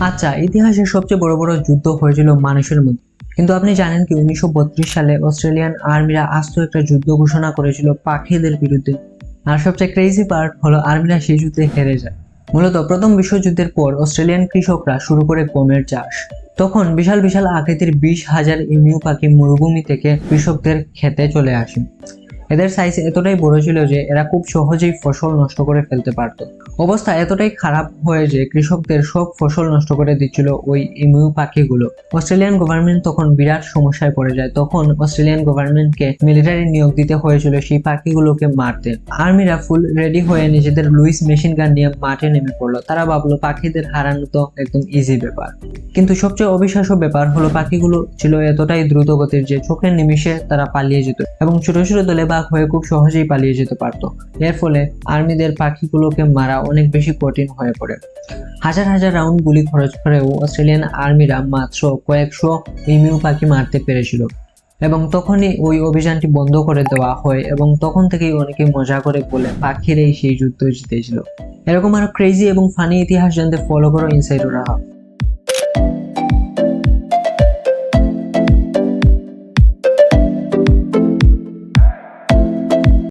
আচ্ছা, ইতিহাসের সবচেয়ে বড় বড় যুদ্ধ হয়েছিল মানুষের মধ্যে, কিন্তু আপনি জানেন কি 1932 সালে অস্ট্রেলিয়ান আর্মিরা আস্ত একটা যুদ্ধ ঘোষণা করেছিল পাখিদের বিরুদ্ধে। আর সবচেয়ে ক্রেজি পার্ট হলো আর্মিরা সেই যুদ্ধে হেরে যায়। মূলত প্রথম বিশ্বযুদ্ধের পর অস্ট্রেলিয়ান কৃষকরা শুরু করে গমের চাষ। তখন বিশাল বিশাল আকৃতির 20,000 ইমিউ পাখি মরুভূমি থেকে কৃষকদের খেতে চলে আসে। এদের সাইজ এতটাই বড় ছিল যে এরা খুব সহজেই ফসল নষ্ট করে ফেলতে পারত। অবস্থা এতটাই খারাপ হয়ে যে কৃষকদের সব ফসল নষ্ট করে দিচ্ছিল ওই ইমিউ পাখিগুলো। অস্ট্রেলিয়ান গভর্নমেন্ট তখন বিরাট সমস্যায় পড়ে যায়। তখন অস্ট্রেলিয়ান গভর্নমেন্টকে মিলিটারি নিয়োগ দিতে হয়েছিল সেই পাখিগুলোকে মারতে। আর্মিরা ফুল রেডি হয়ে নিজেদের লুইস মেশিন গান নিয়ে মাঠে নেমে পড়লো। তারা ভাবলো পাখিদের হারানো তো একদম ইজি ব্যাপার, কিন্তু সবচেয়ে অবিশ্বাস্য ব্যাপার হলো পাখিগুলো ছিল এতটাই দ্রুত গতির যে চোখের নিমিষে তারা পালিয়ে যেত এবং ছোট ছোট দলে ভাগ হয়ে খুব সহজেই পালিয়ে যেতে পারত। এর ফলে আর্মিদের পাখিগুলোকে মারা অনেক বেশি কঠিন হয়ে পড়ে। হাজার হাজার রাউন্ড গুলি খরচ করেও অস্ট্রেলিয়ান আর্মিরা মাত্র কয়েকশো ইমিউ পাখি মারতে পেরেছিল এবং তখনই ওই অভিযানটি বন্ধ করে দেওয়া হয় এবং তখন থেকেই অনেকে মজা করে বলে পাখিরাই সেই যুদ্ধ জিতেছিল। এরকম আরো ক্রেজি এবং ফানি ইতিহাস জানতে ফলো করো ইনসাইড রাহা।